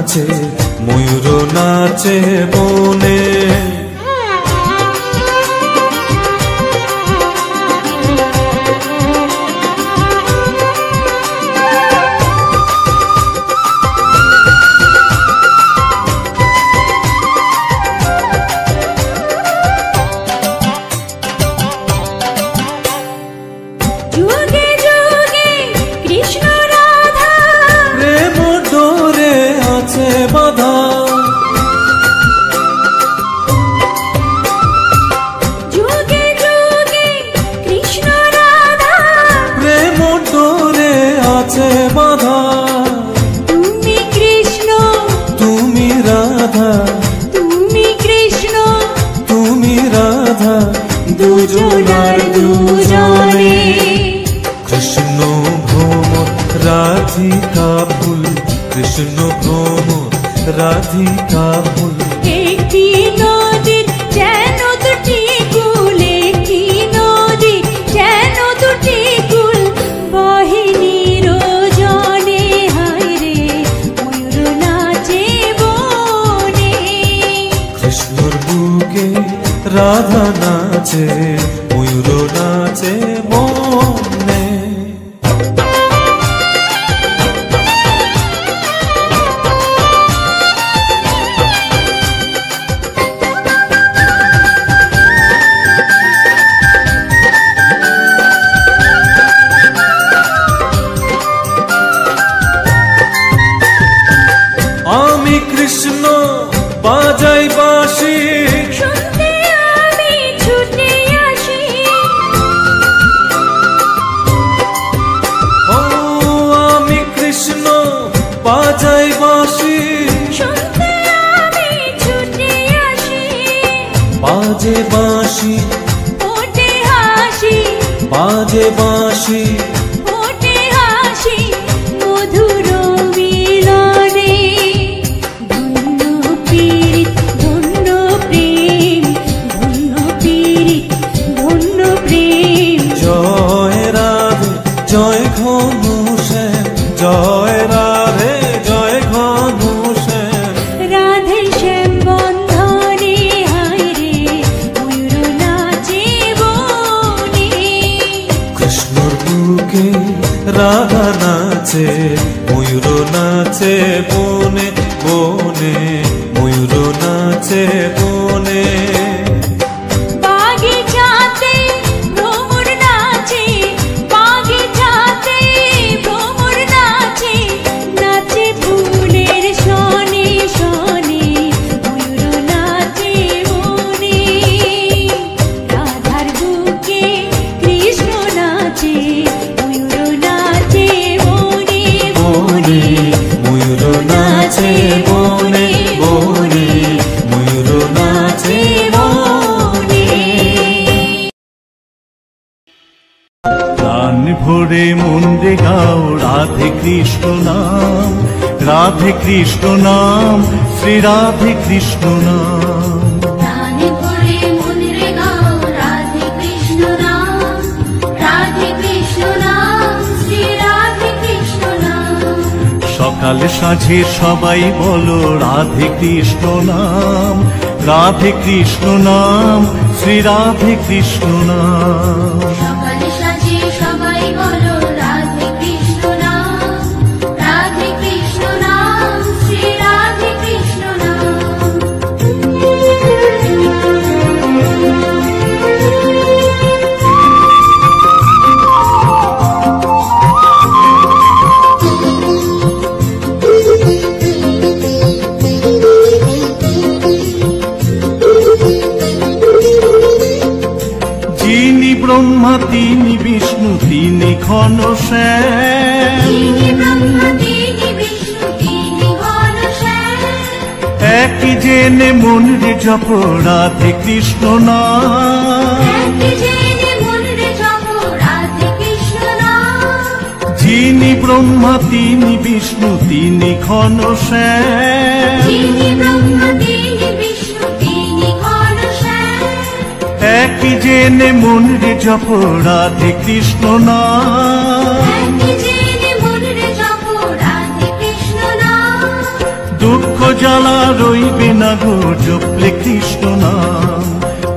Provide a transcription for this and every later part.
নাচে, ময়ূর নাচে বনে। দুজনার দুজনে কৃষ্ণ ভ্রমর রাধিকা ফুল, কৃষ্ণ ভ্রমর রাধিকা ফুল। একটি নদীর যেন দুটি কুল, একটি নদীর যেন দুটি কুল, বহে নিরজনে। হায় রে ময়ূর নাচে বনে। কৃষ্ণর বুকে রাধা নাচে, ময়ূর নাচে বনে। আমি কৃষ্ণ বাজাই বাঁশি, শুনতে আমি ছুটে আসি। ও আমি কৃষ্ণ বাজাই বাঁশি, শুনতে আমি ছুটে আসি। বাজে বাঁশি ফোটে হাসি, বাজে বাঁশি, ফোটে হাসি মধুর মিলনে। ধন্য পীড়িত ধন্য প্রেম, ধন্য পীড়িত ধন্য প্রেম। জয় রাধে জয় ঘনশ্যাম, জয় রাধে জয় ঘনশ্যাম। রাধে শ্যাম বন্ধনে। হায় রে ময়ূর নাচে বনে। কৃষ্ণর বুকে রাধা নাচে, ময়ূর নাচে বনে বনে, ময়ূর নাচে বনে। বাগিচাতে ভ্রমর নাচে, বাগিচাতে ভ্রমর নাচে, নাচে ফুলের শনে শনে, ময়ূর নাচে বনে। রাধার বুকে কৃষ্ণ নাচে, ময়ূর নাচে বনে বনে। ময়ূর নাচে বনে বনে, ময়ূর নাচে বনে। প্রাণ ভরে মন রে গাও রাধে কৃষ্ণ নাম, রাধে কৃষ্ণ নাম, শ্রী রাধে কৃষ্ণ নাম। প্রাণে ভরে মন রে গাও রাধে কৃষ্ণ নাম, রাধে কৃষ্ণ নাম, শ্রী রাধে কৃষ্ণ নাম। সকাল সাঁঝে সবাই বলো রাধে কৃষ্ণ নাম, রাধে কৃষ্ণ নাম, শ্রী রাধে কৃষ্ণ নাম। সকালে সাজে সবাই বলো রাধে কৃষ্ণ নাম, রাধে কৃষ্ণ নাম, শ্রী রাধে কৃষ্ণ নাম। যিনি ব্রহ্মা তিনি বিষ্ণু তিনি ঘনশ্যাম, তিনি ব্রহ্মা তিনি বিষ্ণু তিনি ঘনশ্যাম। একই জেনে মন রে জপ রাধে কৃষ্ণ নাম। একই জেনে মন রে জপ রাধে কৃষ্ণ নাম। যিনি ব্রহ্মা তিনি বিষ্ণু তিনি ঘনশ্যাম, তিনি ব্রহ্মা তিনি বিষ্ণু তিনি ঘনশ্যাম। একই জেনে মন রে জপ রাধে কৃষ্ণ নাম। একই জেনে মন রে জপ রাধে কৃষ্ণ নাম। দুঃখ জ্বালা রইবে না গো জপলে কৃষ্ণ নাম,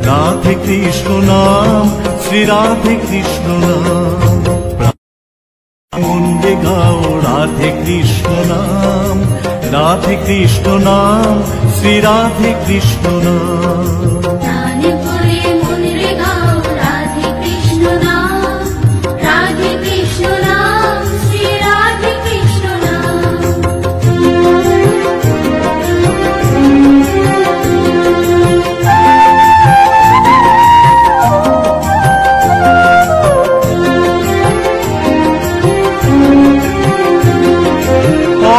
রাধে কৃষ্ণ নাম, শ্রী রাধে কৃষ্ণ নাম। মন রে গাও রাধে কৃষ্ণ নাম, রাধে কৃষ্ণ নাম, শ্রী রাধে কৃষ্ণ নাম। প্রাণ ভরে মন রে গাও রাধে কৃষ্ণ নাম, রাধে কৃষ্ণ নাম, শ্রী রাধে কৃষ্ণ নাম।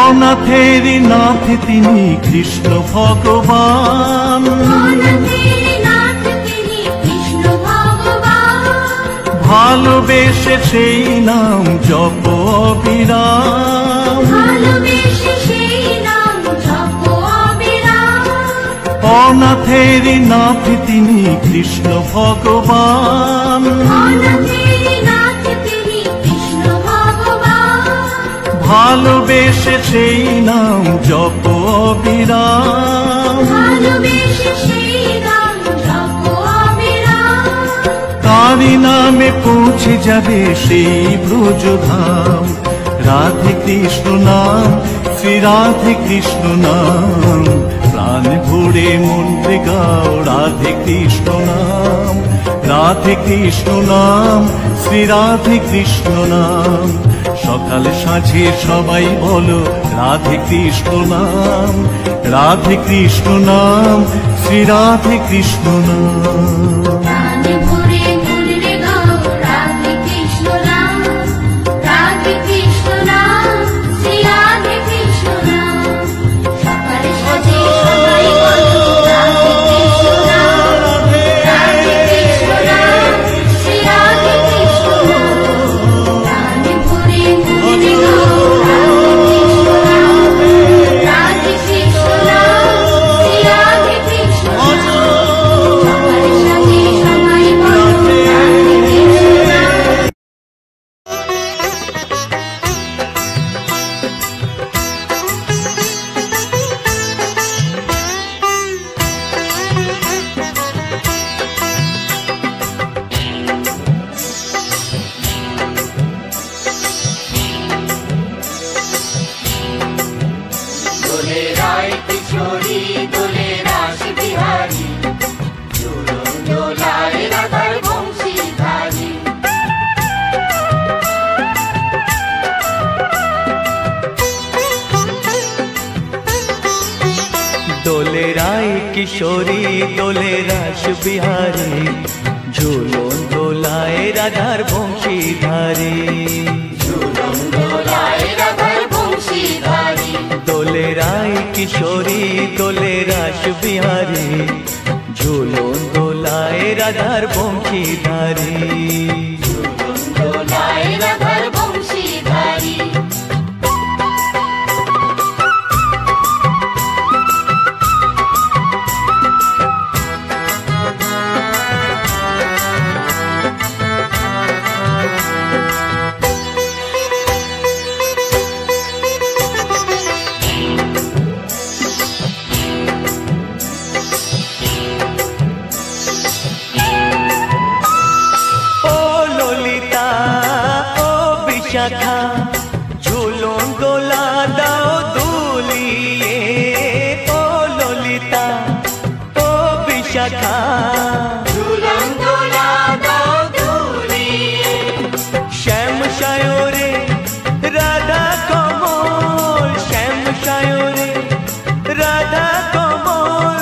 অনাথের নাথ তিনি কৃষ্ণ ভগবান, অনাথের নাথ তিনি কৃষ্ণ ভগবান। ভালোবেসে সেই নাম জপ অবিরাম, ভালোবেসে সেই নাম জপ অবিরাম। অনাথের নাথ তিনি কৃষ্ণ ভগবান, অনাথের নাথ তিনি কৃষ্ণ ভগবান। ভালোবেসে সেই নাম জপ অবিরাম, ভালোবেসে সেই নাম জপ অবিরাম। তারি নামে পৌঁছে যাবে সেই ব্রজধাম, রাধে কৃষ্ণ নাম, শ্রী রাধে কৃষ্ণ নাম। প্রাণ ভরে মন রে গাও রাধে কৃষ্ণ নাম, রাধে কৃষ্ণ নাম, শ্রী রাধে কৃষ্ণ নাম। সকাল সাঁঝে সবাই বলো রাধে কৃষ্ণ নাম, রাধে কৃষ্ণ নাম, শ্রী রাধে কৃষ্ণ নাম। প্রাণ ভরে মন রে গাও রাধে কৃষ্ণ নাম, রাধে কৃষ্ণ নাম, শ্রী রাধে কৃষ্ণ নাম। সকালে সাজে সবাই বলো রাধে কৃষ্ণ নাম, রাধে কৃষ্ণ নাম, শ্রী রাধে কৃষ্ণ নাম। প্রাণ ভরে মন রে গাও রাধে কৃষ্ণ নাম, রাধে কৃষ্ণ নাম, শ্রী রাধে কৃষ্ণ নাম। সকালে সাজে সবাই বলো রাধে কৃষ্ণ নাম। দোলে রায় কিশোরী দোলে রাস বিহারী, ঝুলন দোলায় রাধার বংশীধারী। দোলে রায় কিশোরী দোলে রাস বিহারী, ঝুলন দোলায় রাধার বংশীধারী। ঝুলন দোলায় রাধার বংশীধারী। দোলে রায় কিশোরী দোলে রাস বিহারী, ঝুলন দোলায় রাধার বংশীধারী। ঝুলন দোলায় রাধার বংশীধারী। ও ললিতা ও বিশাখা, ঝুলন দোলা দাও দুলিয়ে। ও ললিতা ও বিশাখা, ঝুলন দোলা দাও দুলিয়ে। শ্যাম সায়রে রাধা কমল, শ্যাম সায়রে রাধা কমল,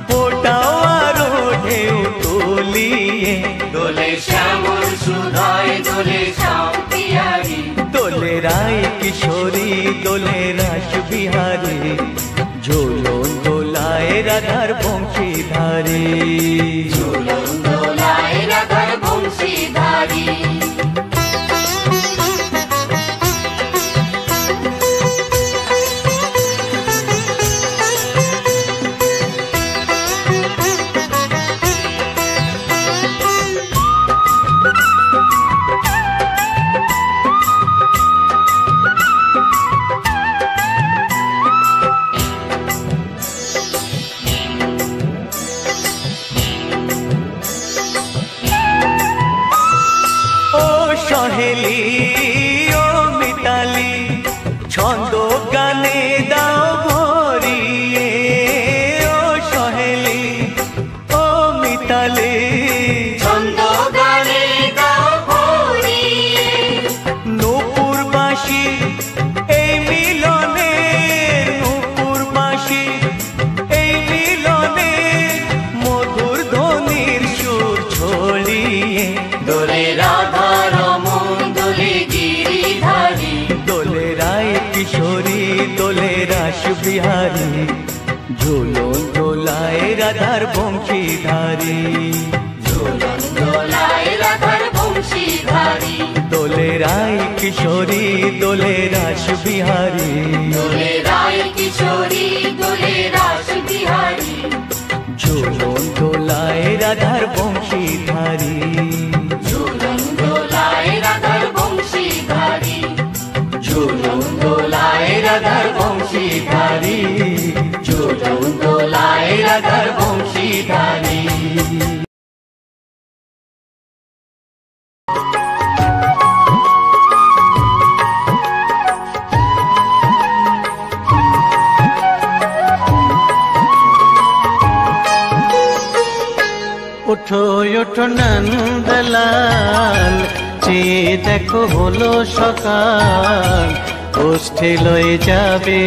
ফোটাও আরো ঢেউ তুলিয়ে। দোলে শ্যামল সুধায় দোলে শ্যাম পিয়ারী। দোলে রায় কিশোরী দোলে রাস বিহারী, ঝুলন দোলায় রাধার বংশীধারী। ঝুলন দোলায় রাধার বংশীধারী। ছন্দ গানে দাও ভরিয়ে ও সহেলি ও মিতালি ছন্দ গানে দাও ভরিয়ে নূপুরবাসী এই মিলনে নূপুরবাসী এই মিলনে মধুর ধ্বনির সুর ছড়িয়ে দোলে রাধা রমন দোলে গিরিধারী দোলে রায় কিশোরী দোলে রাস বিহারী ঝুলন দোলায় রাধার বংশীধারী ঝুলন দোলায় রাধার বংশীধারী দোলে রায় কিশোরী দোলে রাস বিহারী দোলে রায় কিশোরী দোলে রাস বিহারী ঝুলন দোলায় রাধার বংশীধারী ঝুলন দোলায় রাধার বংশীধারী ঝুলন দোলায় রাধার বংশীধারী ঝুলন দোলায় রাধার বংশীধারী ওঠো ওঠো নন্দলাল চেয়ে দেখো হলো সকাল গোষ্ঠী লয়ে যাবে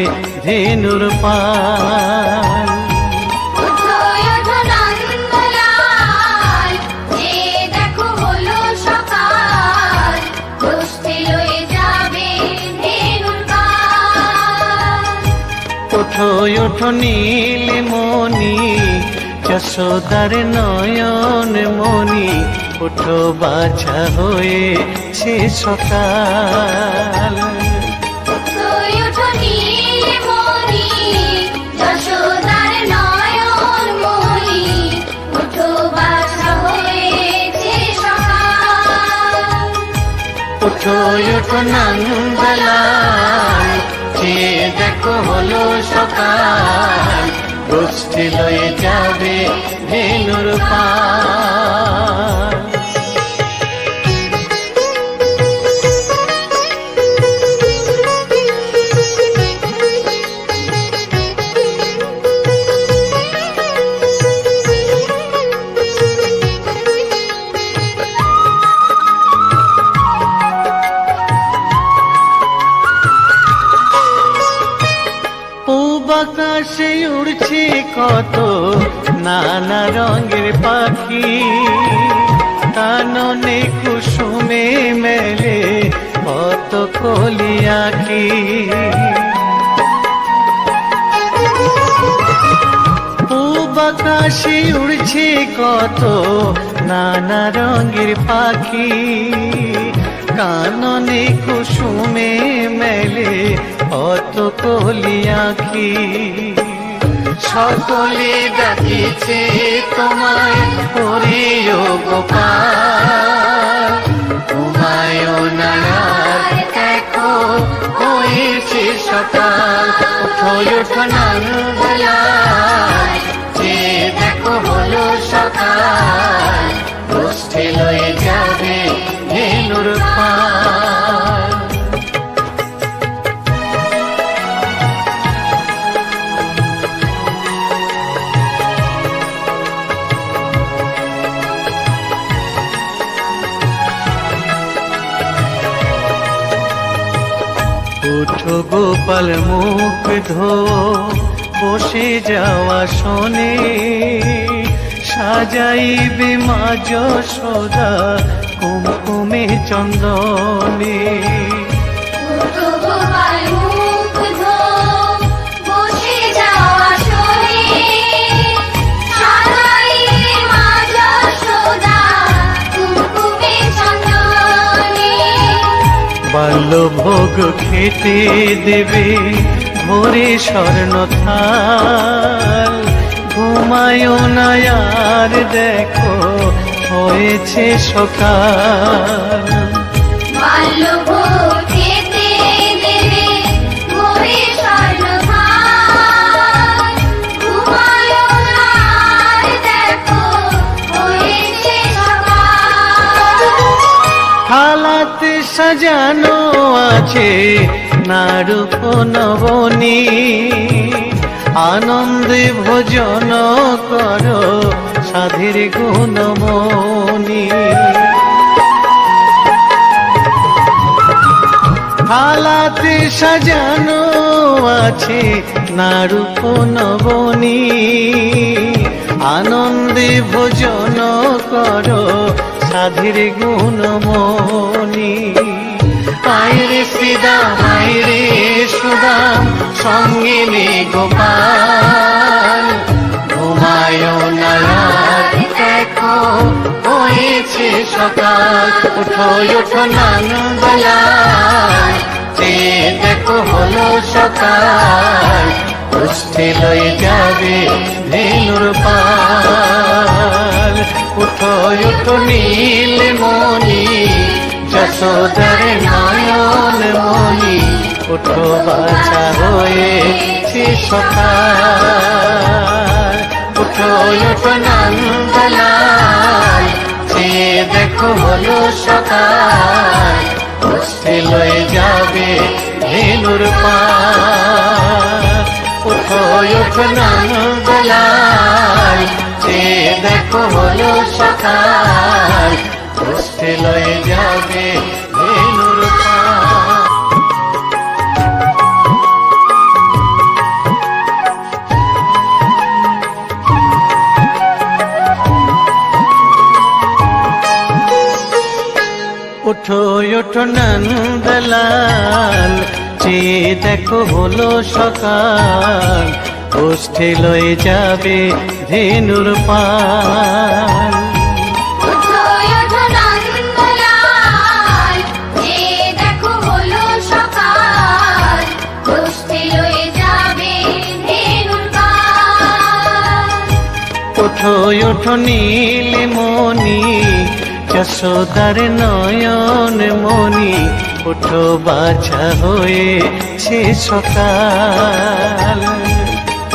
ধেনুর পাল ওঠো ওঠো নন্দলাল যে দেখো হলো সকাল গোষ্ঠী লয়ে যাবে ধেনুর পাল ওঠো ওঠো নীলমণি যশোদার নয়ন মণি ওঠো বাছা হয়েছে সকাল ওঠো ওঠো নীলমণি যশোদার নয়ন মণি ওঠো বাছা হয়েছে সকাল ওঠো ওঠো নন্দলাল যে দেখো হলো সকাল গোষ্ঠী লয়ে যাবে ধেনুর পাল আকাশে উড়ছে কত নানা রঙের পাখি কাননে কুসুমে মেলে কত কলি আঁখি পূব আকাশে উড়ছে কত নানা রঙের পাখি কাননে কুসুমে মেলে কত কলি আঁখি সকলে ডাকিছে তোমায় হরিও গোপাল ঘুমায়ও না আর দেখো হয়েছে সকাল ওঠো ওঠো নন্দলাল যে দেখো হলো সকাল গোষ্ঠী লয়ে যাবে ধেনুর পাল উঠো গোপাল মুখ ধো বসে যাওয়া শোনে সাজাইবে মা যশোদা কুমকুমে চন্দনে উঠো গোপাল মুখ ধো বসে যাওয়া শোনে সাজাইবে মা যশোদা কুমকুমে চন্দনে বাল্যভোগ খেতে দেবে ভোরে স্বর্ণ থাল ঘুমায়ও না আর দেখো হয়েছে সকাল বাল্যভোগ খেতে দেবে ভোরে স্বর্ণ থাল ঘুমায়ও না আর দেখো হয়েছে সকাল হালাতে সাজানো আছে নারূপ নবনী, আনন্দে ভোজন করো সাধের গুণমণি। থালাতে সাজানো আছে নারূপ নবনী, আনন্দে ভোজন করো সাধের গুণমণি। আইরে শ্রীদাম আইরে সুদাম সঙ্গিনী গোপাল, ঘুমায় না রাত দেখো হয়েছে সকাল। উঠো উঠো নানবেলায় চেয়ে দেখো হলো সকাল, উষ্ঠে লয়ে যাবে ধেনুর পাল। উঠো উঠো নীলমণি যশোদার নয়ন মণি, উঠো বাছা হয়েছে সকাল। উঠো উঠো নন্দলাল চেয়ে দেখো হলো সকাল, উষ্ঠে লয়ে যাবে ধেনুর পাল। উঠো উঠো নন্দলাল চেয়ে দেখো হলো সকাল, উষ্ঠে লয়ে যাবে ধেনুর পাল। উঠো উঠো নন্দলাল চেয়ে দেখো হলো সকাল, উষ্ঠে লয়ে যাবে ধেনুর পাল। উঠো ওঠো নন্দলাল চেয়ে দেখো হলো সকাল, উষ্ঠে লয়ে যাবে ধেনুর পাল। উঠো উঠো নীলমণি যশোদার নয়ন মণি, উঠো বাছা হয়েছে সকাল।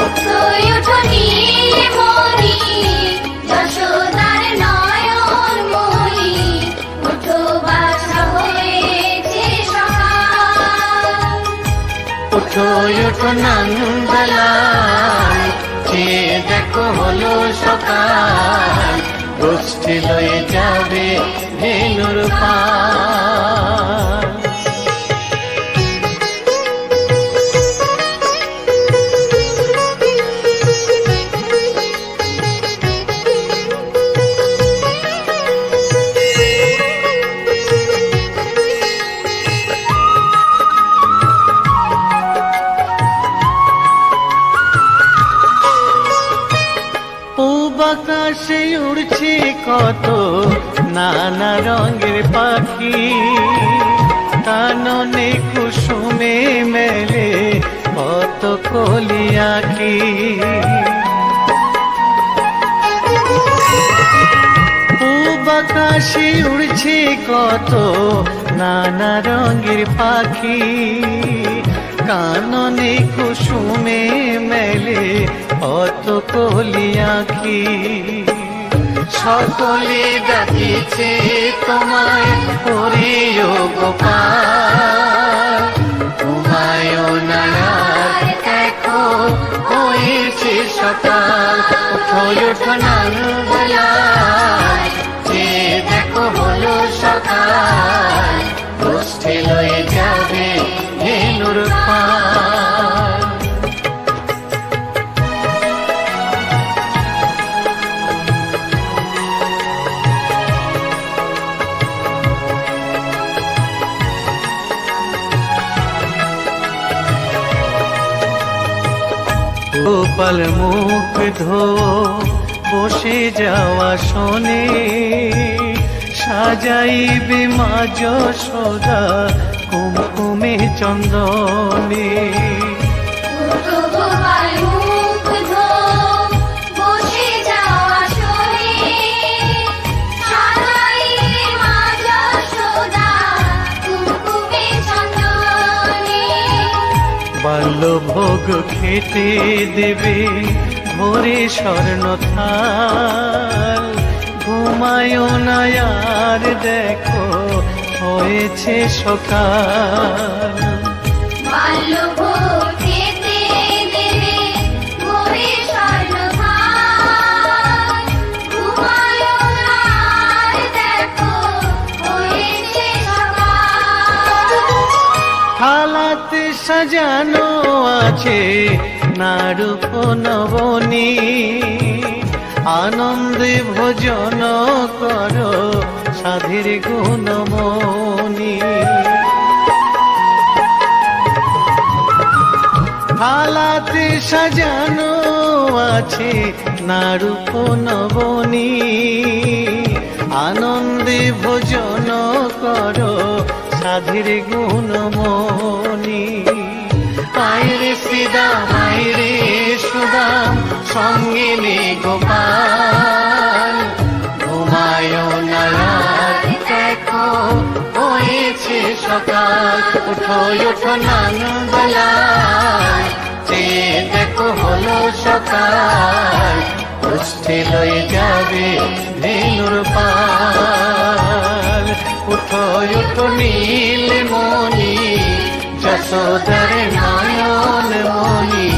উঠো ওঠো নীলমণি যশোদার নয়ন মণি, উঠো বাছা হয়েছে সকাল। উঠো উঠো নন্দলাল চেয়ে দেখো হলো সকাল, উষ্ঠে লয়ে যাবে ধেনুর পাল। আকাশে উড়ছে কত নানা রঙের পাখি, কাননে কুসুমে মেলে কত কলি আঁখি। পূব আকাশে উড়ছে কত নানা রঙের পাখি, কাননে কুসুমে মেলে কত কলি আঁখি। সকলে ডাকিছে তোমায় হরিও গোপাল, ঘুমায় না রাত দেখো হয়েছে সকাল। উঠো উঠো নন্দলাল চেয়ে দেখো হলো সকাল, উষ্ঠে লয়ে যাবে ধেনুর পাল। গোপাল মুখ ধো বসে যাওয়া শোনে, সাজাইবে মা যশোদা কুমকুমে চন্দনে। উঠো গোপাল মুখ ধো বসে যাওয়া শোনে, সাজাইবে মা যশোদা কুমকুমে চন্দনে। বাল্যভোগ খেতে দেবে ভোরে স্বর্ণ থাল, ঘুমায় না আর দেখো হয়েছে সকাল। বাল্যভোর খেতে দেবে ভোরে স্বর্ণভার, ঘুমায়ো না আর দেখো হয়েছে সকাল। থালাতে সাজানো আছে নারূপ নবনী, আনন্দে ভোজন করো সাধের গুণমণি। থালাতে সাজানো আছে নারূপ নবনী, আনন্দে ভোজন করো সাধের গুণমণি। আইরে শ্রীদাম আইরে সুদাম সঙ্গে নে গোপাল, ঘুমায় না আর দেখো হয়েছে সকাল। উঠো উঠো নানবেলায়, চেয়ে দেখো হলো সকাল। উষ্ঠে লয়ে যাবে ধেনুর পাল। উঠো উঠো নীলমণি, যশোদার নয়ন মণি।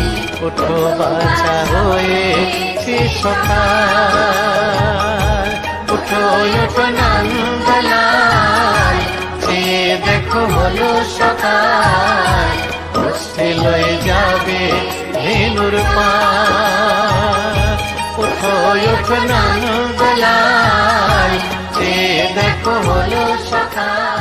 উঠো বাছা হয়েছে সকাল। উঠো উঠো নন্দলাল, চেয়ে দেখো হলো সকাল। উষ্ঠে লয়ে যাবে ধেনুর পাল। উঠো উঠো নন্দলাল, চেয়ে দেখো হলো সকাল।